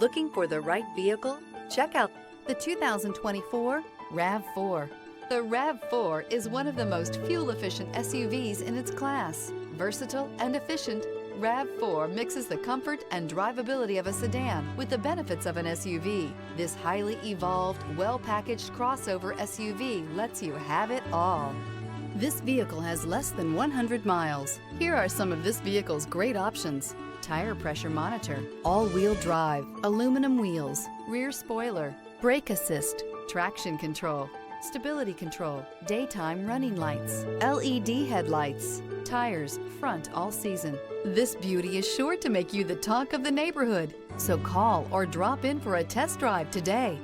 Looking for the right vehicle? Check out the 2024 RAV4. The RAV4 is one of the most fuel-efficient SUVs in its class. Versatile and efficient, RAV4 mixes the comfort and drivability of a sedan with the benefits of an SUV. This highly evolved, well-packaged crossover SUV lets you have it all. This vehicle has less than 100 miles. Here are some of this vehicle's great options: tire pressure monitor, all-wheel drive, aluminum wheels, rear spoiler, brake assist, traction control, stability control, daytime running lights, LED headlights, tires front all season. This beauty is sure to make you the talk of the neighborhood. So call or drop in for a test drive today.